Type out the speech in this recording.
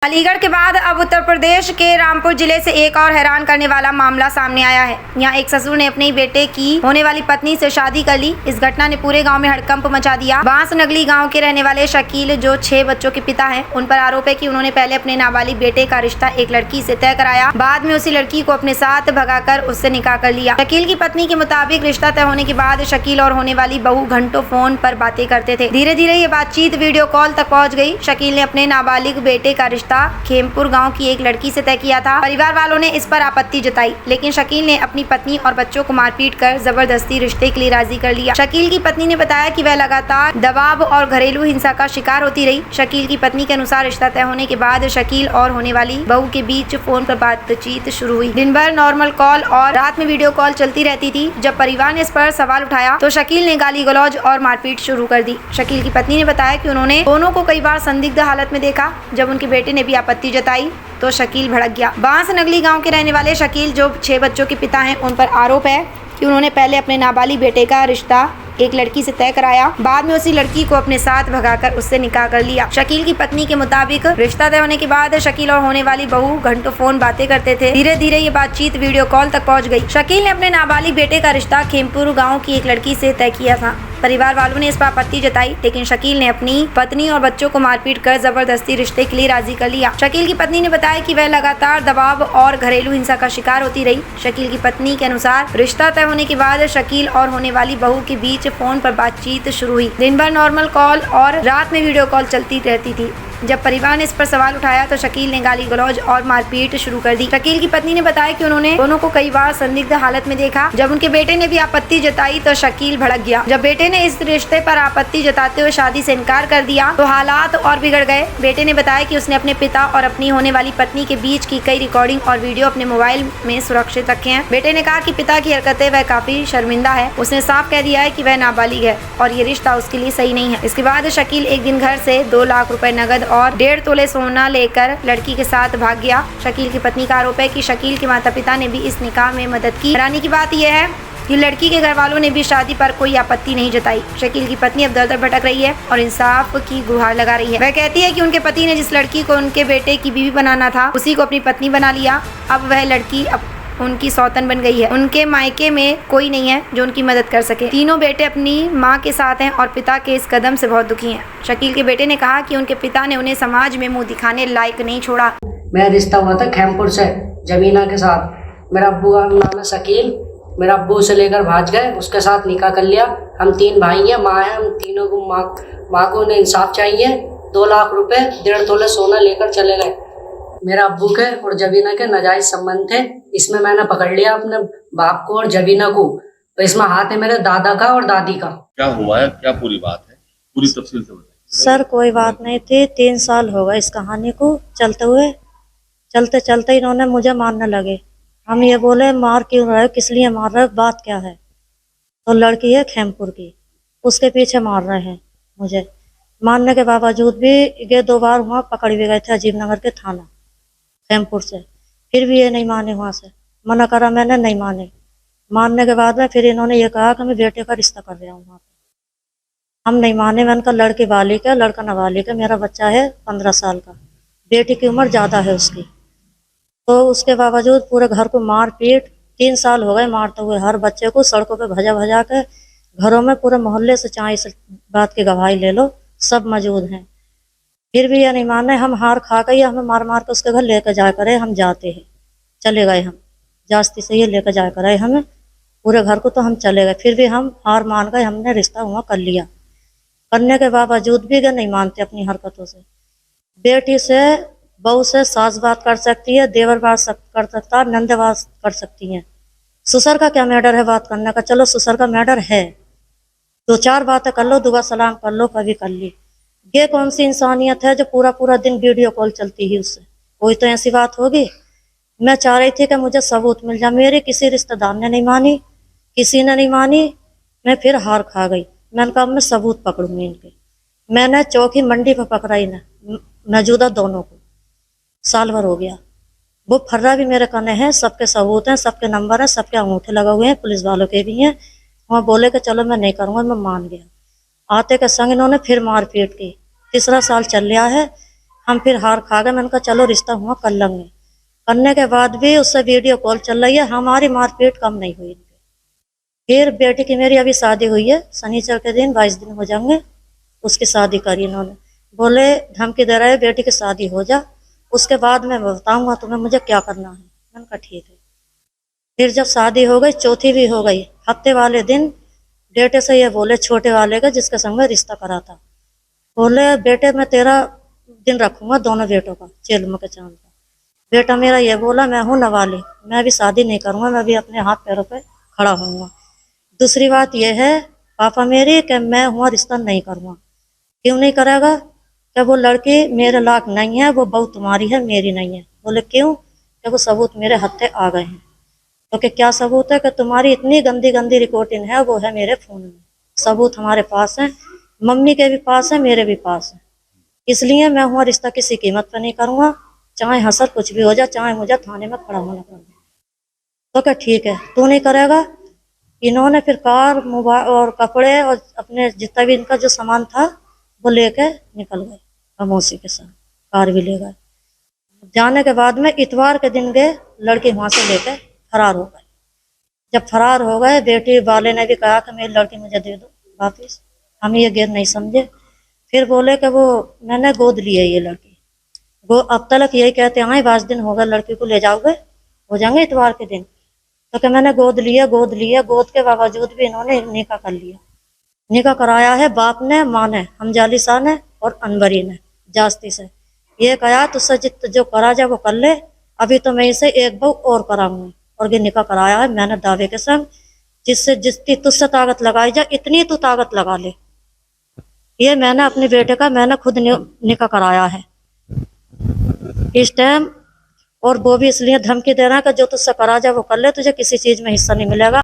अलीगढ़ के बाद अब उत्तर प्रदेश के रामपुर जिले से एक और हैरान करने वाला मामला सामने आया है। यहाँ एक ससुर ने अपने बेटे की होने वाली पत्नी से शादी कर ली। इस घटना ने पूरे गांव में हड़कंप मचा दिया। बांस नगली गांव के रहने वाले शकील, जो 6 बच्चों के पिता हैं, उन पर आरोप है कि उन्होंने पहले अपने नाबालिग बेटे का रिश्ता एक लड़की से तय कराया, बाद में उसी लड़की को अपने साथ भगाकर उससे निकाह कर लिया। शकील की पत्नी के मुताबिक रिश्ता तय होने के बाद शकील और होने वाली बहू घंटों फोन पर बातें करते थे। धीरे धीरे ये बातचीत वीडियो कॉल तक पहुँच गयी। शकील ने अपने नाबालिग बेटे का रिश्ता खेमपुर गांव की एक लड़की से तय किया था। परिवार वालों ने इस पर आपत्ति जताई, लेकिन शकील ने अपनी पत्नी और बच्चों को मारपीट कर जबरदस्ती रिश्ते के लिए राजी कर लिया। शकील की पत्नी ने बताया कि वह लगातार दबाव और घरेलू हिंसा का शिकार होती रही। शकील की पत्नी के अनुसार रिश्ता तय होने के बाद शकील और होने वाली बहू के बीच फोन पर बातचीत शुरू हुई। दिन भर नॉर्मल कॉल और रात में वीडियो कॉल चलती रहती थी। जब परिवार ने इस पर सवाल उठाया तो शकील ने गाली गलौज और मारपीट शुरू कर दी। शकील की पत्नी ने बताया कि उन्होंने दोनों को कई बार संदिग्ध हालत में देखा। जब उनके बेटे ने भी आपत्ति जताई तो शकील भड़क गया। बांस नगली गांव के रहने वाले शकील, जो 6 बच्चों के पिता हैं, उन पर आरोप है कि उन्होंने पहले अपने नाबालिग बेटे का रिश्ता एक लड़की से तय कराया, बाद में उसी लड़की को अपने साथ भगाकर उससे निकाह कर लिया। शकील की पत्नी के मुताबिक रिश्ता तय होने के बाद शकील और होने वाली बहू घंटों फोन बातें करते थे। धीरे धीरे ये बातचीत वीडियो कॉल तक पहुंच गई। शकील ने अपने नाबालिग बेटे का रिश्ता खेमपुर गाँव की एक लड़की से तय किया था। परिवार वालों ने इस पर आपत्ति जताई, लेकिन शकील ने अपनी पत्नी और बच्चों को मारपीट कर जबरदस्ती रिश्ते के लिए राजी कर लिया। शकील की पत्नी ने बताया कि वह लगातार दबाव और घरेलू हिंसा का शिकार होती रही। शकील की पत्नी के अनुसार रिश्ता तय होने के बाद शकील और होने वाली बहू के बीच फोन पर बातचीत शुरू हुई। दिन भर नॉर्मल कॉल और रात में वीडियो कॉल चलती रहती थी। जब परिवार ने इस पर सवाल उठाया तो शकील ने गाली गलौज और मारपीट शुरू कर दी। शकील की पत्नी ने बताया कि उन्होंने दोनों को कई बार संदिग्ध हालत में देखा। जब उनके बेटे ने भी आपत्ति जताई तो शकील भड़क गया। जब बेटे ने इस रिश्ते पर आपत्ति जताते हुए शादी से इनकार कर दिया तो हालात और बिगड़ गए। बेटे ने बताया कि उसने अपने पिता और अपनी होने वाली पत्नी के बीच की कई रिकॉर्डिंग और वीडियो अपने मोबाइल में सुरक्षित रखे हैं। बेटे ने कहा कि पिता की हरकतें वह काफी शर्मिंदा है। उसने साफ कह दिया है कि वह नाबालिग है और ये रिश्ता उसके लिए सही नहीं है। इसके बाद शकील एक दिन घर से 2 लाख रुपए नगद और 1.5 तोले सोना लेकर लड़की के साथ भाग गया। शकील की पत्नी का आरोप है कि शकील के माता पिता ने भी इस निकाह में मदद की। हैरानी की बात यह है कि लड़की के घर वालों ने भी शादी पर कोई आपत्ति नहीं जताई। शकील की पत्नी अब दर-दर भटक रही है और इंसाफ की गुहार लगा रही है। वह कहती है कि उनके पति ने जिस लड़की को उनके बेटे की बीवी बनाना था उसी को अपनी पत्नी बना लिया। अब वह लड़की उनकी सौतन बन गई है। उनके मायके में कोई नहीं है जो उनकी मदद कर सके। तीनों बेटे अपनी मां के साथ हैं और पिता के इस कदम से बहुत दुखी हैं। शकील के बेटे ने कहा कि उनके पिता ने उन्हें समाज में मुंह दिखाने लायक नहीं छोड़ा। मेरा रिश्ता हुआ था खेमपुर से जमीना के साथ। मेरा अब्बू का नाम है शकील। मेरा अब्बू उसे लेकर भाग गए, उसके साथ निकाह कर लिया। हम 3 भाई हैं, माँ है। हम तीनों को माँ को उन्हें इंसाफ चाहिए। 2 लाख रुपए 1.5 तोले सोना लेकर चले गए। मेरा अब्बू के और जबीना के नाजायज संबंध थे। इसमें मैंने पकड़ लिया अपने बाप को और जबीना को। तो इसमें हाथ है मेरे दादा का और दादी का। क्या हुआ है, क्या पूरी बात है, पूरी तफसील से बताइए। सर कोई बात नहीं थी। 3 साल हो गए इस कहानी को चलते हुए। चलते चलते इन्होंने मुझे मारने लगे। हम ये बोले मार क्यों रहे, किस लिए मार रहे, बात क्या है। तो लड़की है खेमपुर की, उसके पीछे मार रहे हैं मुझे। मारने के बावजूद भी ये 2 बार वहाँ पकड़ भी गए थे अजीब नगर के थाना खेमपुर से। फिर भी ये नहीं माने, वहाँ से मना करा मैंने, नहीं माने। मानने के बाद में फिर इन्होंने ये कहा कि मैं बेटे का रिश्ता कर रहा हूँ वहाँ पे। हम नहीं माने। मैंने कहा लड़की बालिग है, लड़का नाबालिग है। मेरा बच्चा है 15 साल का, बेटी की उम्र ज़्यादा है उसकी। तो उसके बावजूद पूरे घर को मार पीट 3 साल हो गए मारते हुए। हर बच्चे को सड़कों पे भजा भजा के, घरों में पूरे मोहल्ले से चाहे इस बात की गवाही ले लो, सब मौजूद हैं। फिर भी ये नहीं माने। हम हार खा गए, हमें मार मार के उसके घर लेकर जाया करे। हम जाते हैं, चले गए। हम जास्ती से ये लेकर जाया करे हमें पूरे घर को, तो हम चले गए। फिर भी हम हार मान गए। हमने रिश्ता हुआ कर लिया। करने के बावजूद भी ये नहीं मानते अपनी हरकतों से। बेटी से बहू से सास बात कर सकती है, देवर बात कर सकता है, नंद बात कर सकती है। ससुर का क्या मैटर है बात करने का। चलो ससुर का मैटर है, 2-4 बातें कर लो, दुआ सलाम कर लो, कभी कर ली। ये कौन सी इंसानियत है जो पूरा पूरा दिन वीडियो कॉल चलती है उससे। कोई तो ऐसी बात होगी। मैं चाह रही थी कि मुझे सबूत मिल जाए। मेरे किसी रिश्तेदार ने नहीं मानी, किसी ने नहीं मानी। मैं फिर हार खा गई। मैंने कहा मैं सबूत पकड़ूंगी इनके। मैंने चौकी मंडी पर पकड़ा इन्हें, मौजूदा दोनों को। साल भर हो गया। वो फर्रा भी मेरे कने हैं, सबके सबूत हैं, सबके नंबर हैं, सबके अंगूठे लगे हुए हैं, पुलिस वालों के भी हैं। वहाँ बोले कि चलो मैं नहीं करूँगा, मैं मान गया। आते के संग इन्होंने फिर मारपीट की। 3रा साल चल रहा है। हम फिर हार खा गए। मैंने कहा चलो रिश्ता हुआ कर लेंगे। करने के बाद भी उससे वीडियो कॉल चल रही है, हमारी मारपीट कम नहीं हुई। फिर बेटी की मेरी अभी शादी हुई है, शनिचर के दिन 22 दिन हो जाएंगे, उसकी शादी करी इन्होंने। बोले धमकी दे रहे बेटी की शादी हो जा, उसके बाद मैं बताऊंगा तुम्हें मुझे क्या करना है। मैंने कहा ठीक है। फिर जब शादी हो गई, चौथी भी हो गई, हफ्ते वाले दिन बेटे से ये बोले, छोटे वाले का जिसके संग में रिश्ता करा था, बोले बेटे मैं तेरा दिन रखूंगा दोनों बेटों का चेलम के चांद का। बेटा मेरा ये बोला मैं हूँ नवाली, मैं भी शादी नहीं करूंगा, मैं भी अपने हाथ पैरों पे खड़ा होऊंगा। दूसरी बात यह है पापा मेरी कि मैं हुआ रिश्ता नहीं करूंगा। क्यों नहीं करेगा? कि वो लड़की मेरे लायक नहीं है, वो बहू तुम्हारी है, मेरी नहीं है। बोले क्यों? कि वो सबूत मेरे हत्थे आ गए हैं। तो कि क्या सबूत है? कि तुम्हारी इतनी गंदी गंदी रिकॉर्डिंग है, वो है मेरे फोन में, सबूत हमारे पास है, मम्मी के भी पास है, मेरे भी पास है। इसलिए मैं हुआ रिश्ता किसी कीमत पर नहीं करूंगा, चाहे हसर कुछ भी हो जाए, चाहे मुझे थाने में खड़ा होना पड़े। तो क्या ठीक है, तू नहीं करेगा। इन्होंने फिर कार, मोबाइल और कपड़े और अपने जितना भी इनका जो सामान था वो लेके निकल गए खामोशी के साथ, कार भी ले गए। जाने के बाद में इतवार के दिन गए, लड़की वहां से लेके फरार हो गए। जब फरार हो गए, बेटी वाले ने भी कहा कि मेरी लड़की मुझे दे दो वापिस, हम ये गैर नहीं समझे। फिर बोले कि वो मैंने गोद ली है ये लड़की, वो अब तक यही कहते हैं 22 दिन हो गए, लड़की को ले जाओगे, हो जाएंगे इतवार के दिन। तो कि मैंने गोद लिया, गोद लिया, गोद के बावजूद भी इन्होंने निकाह कर लिया। निकाह कराया है बाप ने, माँ ने, हमजाली शाह ने और अनवरी ने जास्ती से। ये कहा तुझसे जित जो करा जाए वो कर ले, अभी तो मैं इसे एक बहू और कराऊंगी। और ये निकाह कराया है मैंने दावे के संग, जिससे जितनी तुझसे ताकत लगाई जाए इतनी तू ताकत लगा ले। ये मैंने अपने बेटे का मैंने खुद निकाह कराया है इस टाइम। और वो भी इसलिए धमकी दे रहा है कि जो तुझसे करा जाए वो कर ले, तुझे किसी चीज में हिस्सा नहीं मिलेगा।